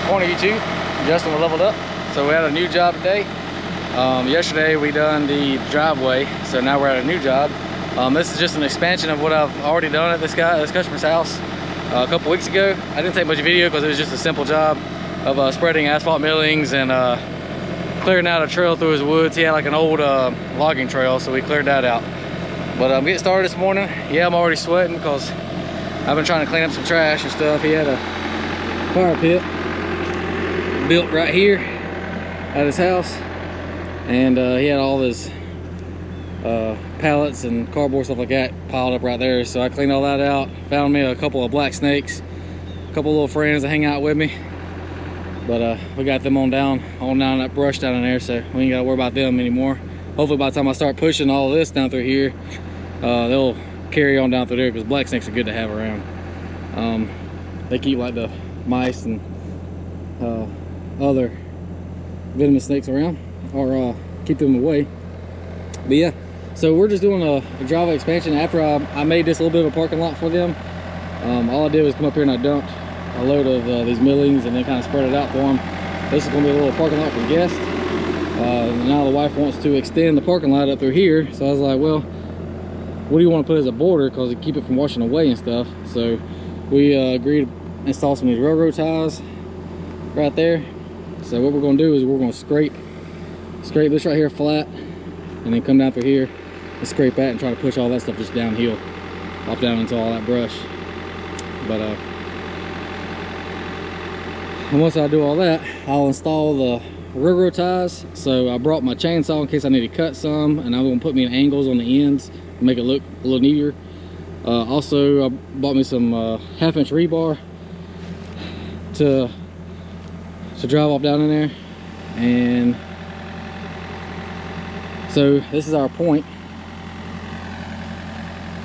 Morning YouTube, Justin with Leveled Up. So we had a new job today. Yesterday we done the driveway, so now we're at a new job. This is just an expansion of what I've already done at this customer's house a couple weeks ago. I didn't take much video because it was just a simple job of spreading asphalt millings and clearing out a trail through his woods. He had like an old logging trail, so we cleared that out. But I'm getting started this morning. Yeah, I'm already sweating because I've been trying to clean up some trash and stuff. He had a fire pit built right here at his house, and he had all his pallets and cardboard stuff like that piled up right there. So I cleaned all that out, found me a couple of black snakes, a couple of little friends that hang out with me, but we got them on down that brush down in there, so we ain't gotta worry about them anymore. Hopefully by the time I start pushing all of this down through here, they'll carry on down through there, because black snakes are good to have around. They keep like the mice and other venomous snakes around, or keep them away. But yeah, so we're just doing a driveway expansion. After I made this a little bit of a parking lot for them, all I did was come up here and I dumped a load of these millings and then kind of spread it out for them. This is going to be a little parking lot for guests. Now the wife wants to extend the parking lot up through here, so I was like, well, what do you want to put as a border, because it keep it from washing away and stuff. So we agreed to install some of these railroad ties right there. So what we're going to do is we're going to scrape this right here flat, and then come down through here and scrape that and try to push all that stuff just downhill, off down into all that brush. But and once I do all that, I'll install the railroad ties. So I brought my chainsaw in case I need to cut some, and I'm going to put me in angles on the ends to make it look a little neater. Also, I bought me some 1/2-inch rebar to drive off down in there. And so this is our point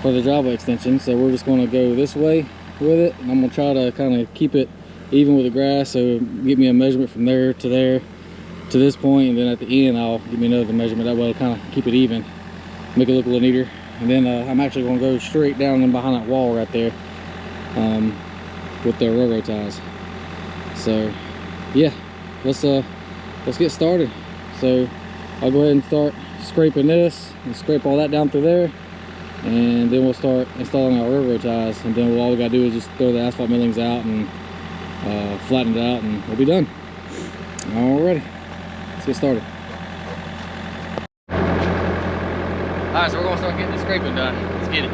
for the driveway extension. So we're just going to go this way with it, and I'm going to try to kind of keep it even with the grass. So give me a measurement from there to this point, and then at the end I'll give me another measurement. That way it'll kind of keep it even, make it look a little neater. And then I'm actually going to go straight down and behind that wall right there with the railroad ties. So yeah, let's get started. So I'll go ahead and start scraping this and scrape all that down through there, and then we'll start installing our railroad ties. And then all we gotta do is just throw the asphalt millings out and flatten it out, and we'll be done. Alrighty, let's get started. Alright, so we're gonna start getting the scraping done. Let's get it.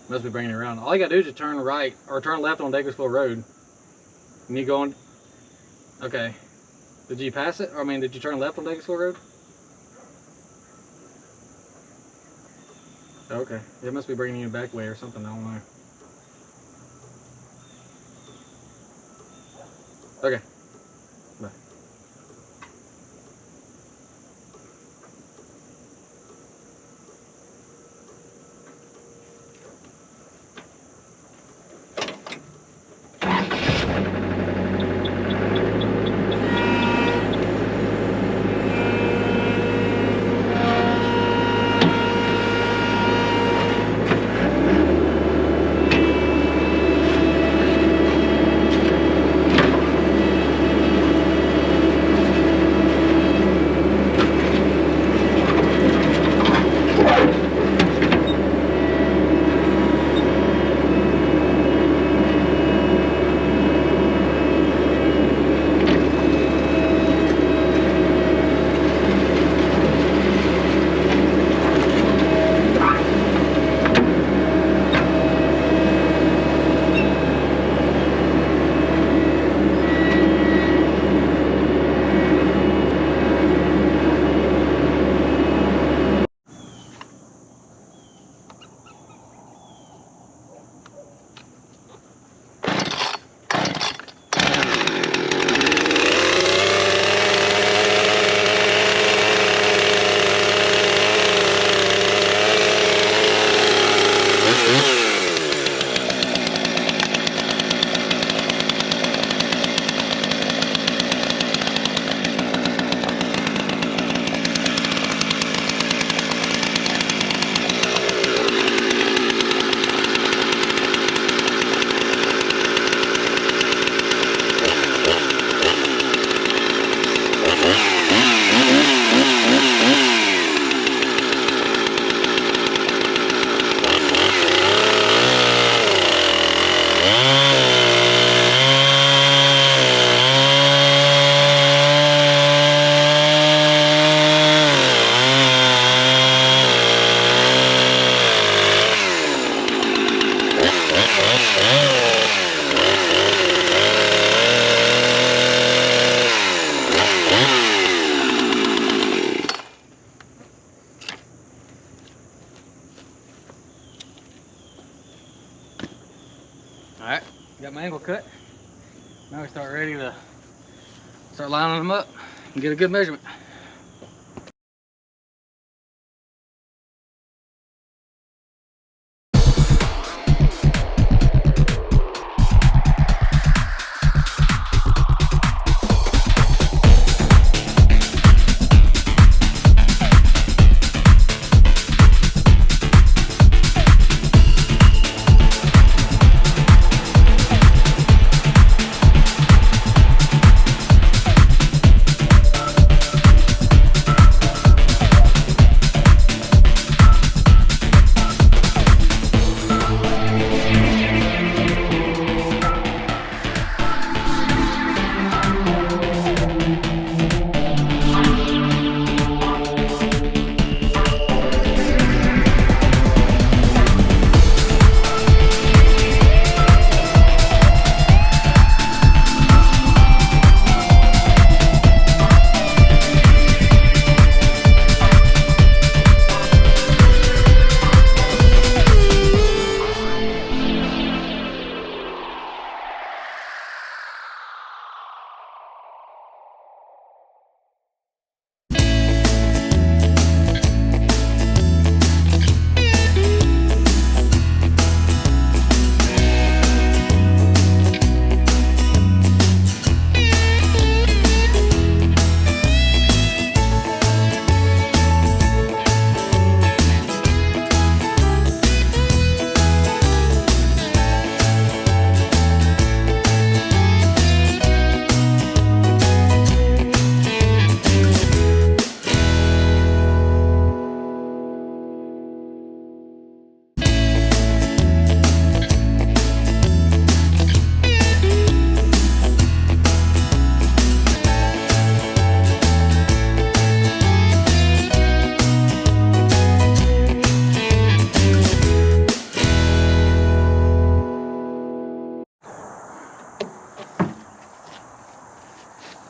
Must be bringing it around. All you gotta do is just turn right or turn left on Bakersfield Road. And you going? Okay. Did you pass it? Or I mean, did you turn left on Bakersfield Road? Okay. It must be bringing you back way or something. I don't know. Okay. Bye. Alright, got my angle cut. Now we start ready to start lining them up and get a good measurement.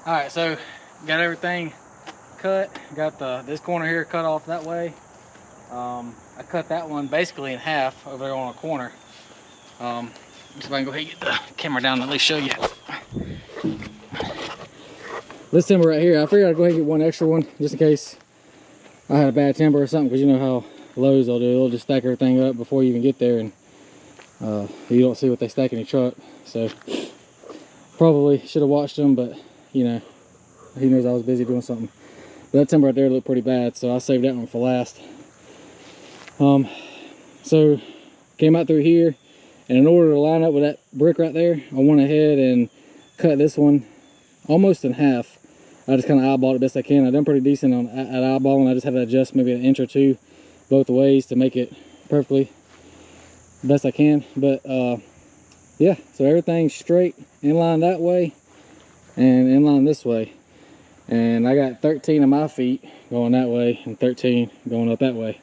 All right, so got everything cut. Got this corner here cut off that way. I cut that one basically in half over there on a corner. See if I can go ahead and get the camera down and at least show you. This timber right here, I figured I'd go ahead and get one extra one just in case I had a bad timber or something, because you know how Lowe's will do. They'll just stack everything up before you even get there, and you don't see what they stack in your truck. So probably should have watched them, but you know, he knows I was busy doing something. But that timber right there looked pretty bad, so I saved that one for last. So came out through here, and in order to line up with that brick right there, I went ahead and cut this one almost in half. I just kind of eyeballed it best I can. I done pretty decent on at eyeballing. I just had to adjust maybe an inch or two both ways to make it perfectly best I can. But yeah, so everything's straight, in line that way and in line this way. And I got 13 of my feet going that way and 13 going up that way.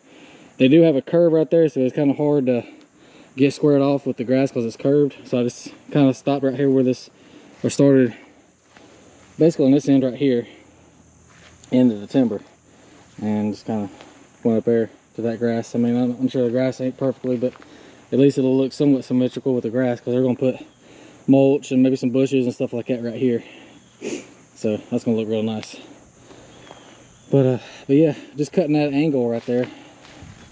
They do have a curve right there, so it's kind of hard to get squared off with the grass because it's curved. So I just kind of stopped right here where this, or started basically on this end right here into the timber, and just kind of went up there to that grass. I mean, I'm sure the grass ain't perfectly, but at least it'll look somewhat symmetrical with the grass, because they're going to put mulch and maybe some bushes and stuff like that right here. So that's going to look real nice. But yeah, just cutting that angle right there,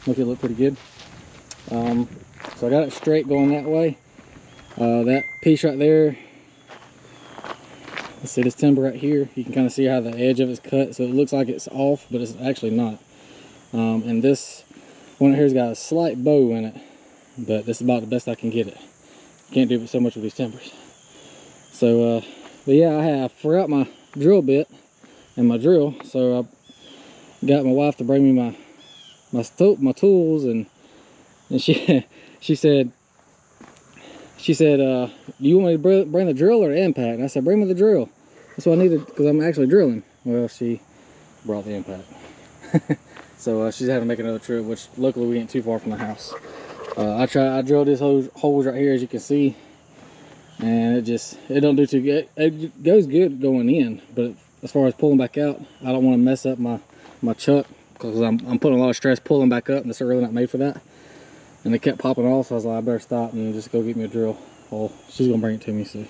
make it look pretty good. So I got it straight going that way. That piece right there, let's see, this timber right here, you can kind of see how the edge of it's cut, so it looks like it's off, but it's actually not. And this one right here's got a slight bow in it, but this is about the best I can get it. Can't do so much with these timbers. So but yeah, I forgot my drill bit and my drill, so I got my wife to bring me my tools, and she said, do you want me to bring the drill or the impact? And I said, bring me the drill. That's what I needed, because I'm actually drilling. Well, she brought the impact. So she's had to make another trip, which luckily we ain't too far from the house. I drilled this holes right here, as you can see, and it don't do too good. It goes good going in, but as far as pulling back out, I don't want to mess up my chuck, because I'm putting a lot of stress pulling back up, and it's really not made for that. And they kept popping off, so I was like, I better stop and just go get me a drill hole. She's gonna bring it to me, so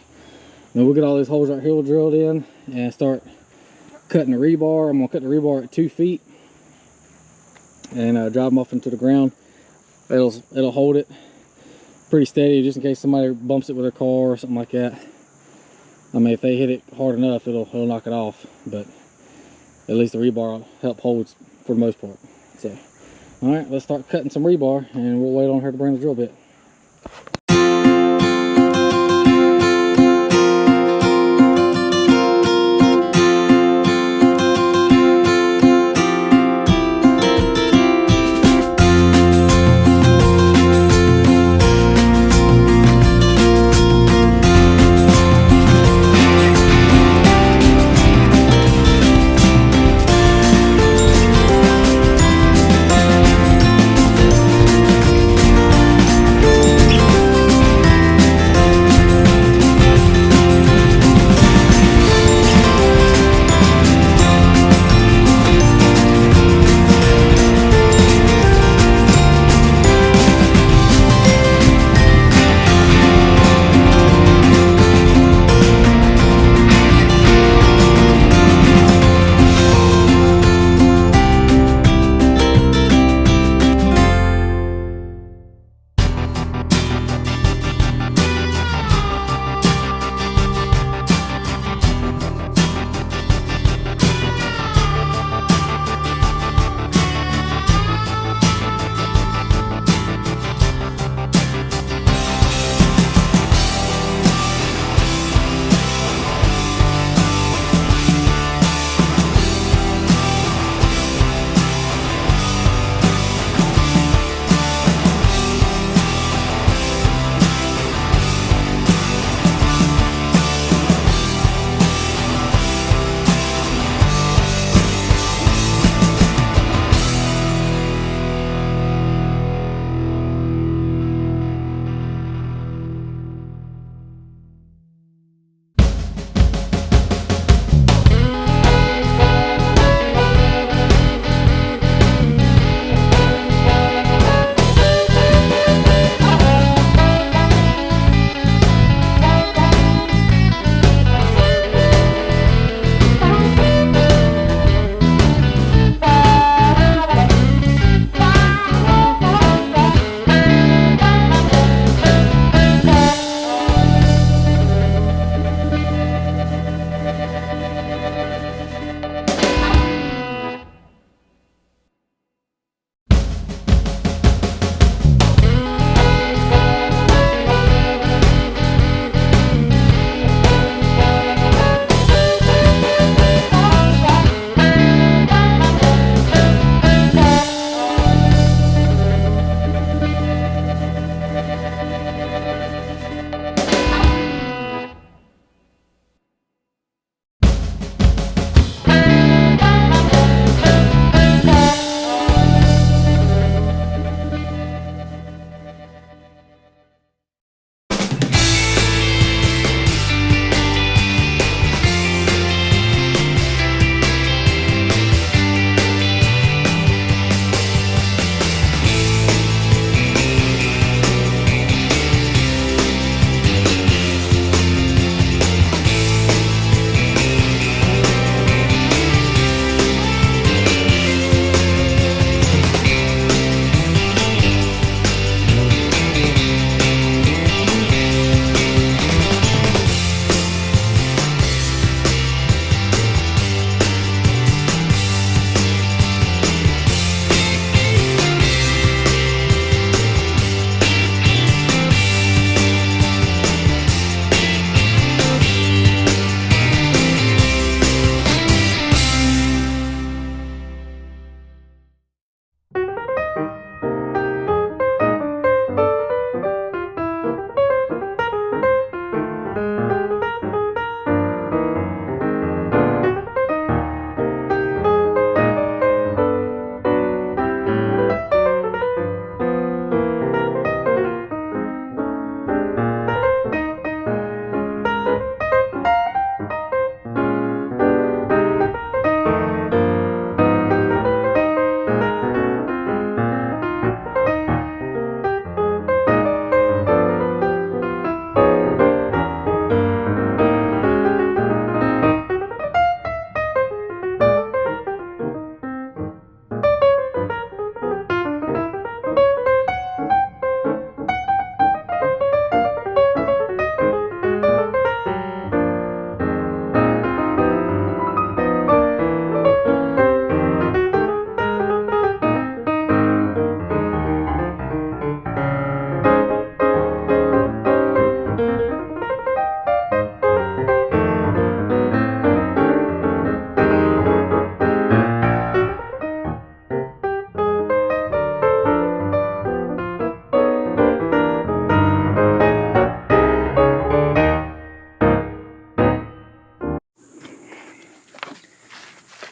then we'll get all these holes right here drilled in and start cutting the rebar. I'm gonna cut the rebar at 2 feet and drive them off into the ground. It'll hold it pretty steady, just in case somebody bumps it with their car or something like that. I mean, if they hit it hard enough, it'll knock it off, but at least the rebar will help hold for the most part. So all right, let's start cutting some rebar, and we'll wait on her to bring the drill bit.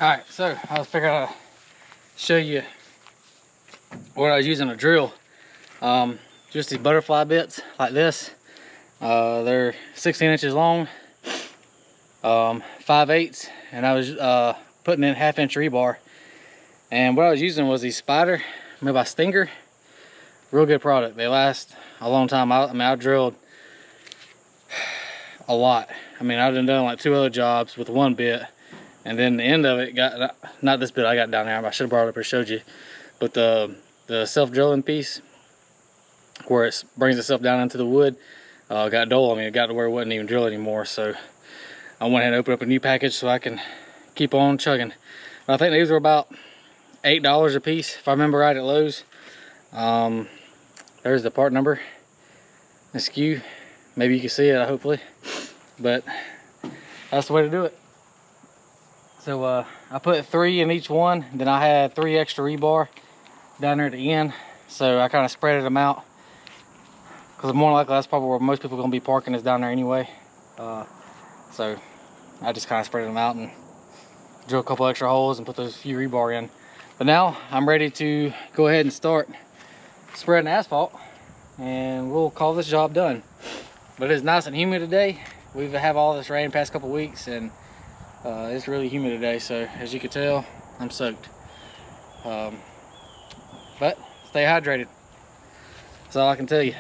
Alright, so I was figuring out to show you what I was using to drill. Just these butterfly bits like this. They're 16 inches long, 5/8, and I was putting in 1/2 inch rebar. And what I was using was these Spider made by Stinger. Real good product. They last a long time. I mean, I drilled a lot. I mean, I've done like 2 other jobs with 1 bit, and then the end of it got, not this bit I got down there, I should have brought it up and showed you, but the self-drilling piece where it brings itself down into the wood got dull. I mean, it got to where it wouldn't even drill anymore, so I went ahead and opened up a new package so I can keep on chugging. But I think these were about $8 a piece, if I remember right, at Lowe's. There's the part number, the SKU. Maybe you can see it, hopefully, but that's the way to do it. So I put 3 in each one, then I had 3 extra rebar down there at the end, so I kind of spread them out, because more likely that's probably where most people are going to be parking, is down there anyway. So I just kind of spread them out and drill a couple extra holes and put those few rebar in. But now I'm ready to go ahead and start spreading asphalt, and we'll call this job done. But it's nice and humid today. We've had all this rain past couple weeks, and it's really humid today, so as you can tell, I'm soaked. But stay hydrated. That's all I can tell you.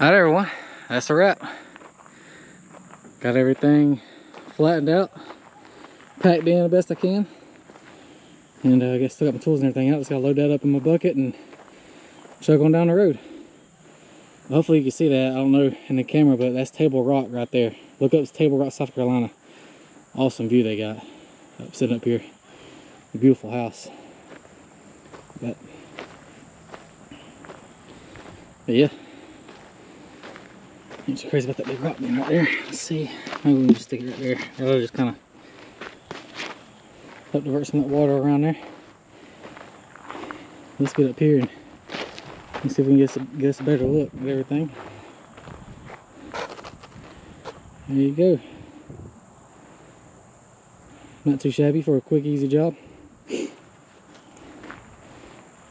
Alright everyone, that's a wrap. Got everything flattened out, packed in the best I can. And I guess still got my tools and everything out. Just gotta load that up in my bucket and chug on down the road. Hopefully you can see that. I don't know in the camera, but that's Table Rock right there. Look up Table Rock, South Carolina. Awesome view they got sitting up here. A beautiful house. But yeah, ain't so crazy about that big rock being right there. Let's see, maybe we can just stick it right there. It'll just kind of help divert some of that water around there. Let's get up here and see if we can get us a better look at everything. There you go. Not too shabby for a quick, easy job.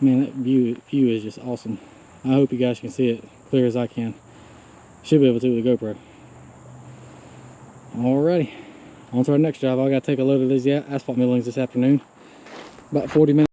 Man, that view is just awesome. I hope you guys can see it clear as I can. Should be able to with the GoPro. Alrighty, on to our next job. I gotta take a load of these asphalt millings this afternoon. About 40 minutes.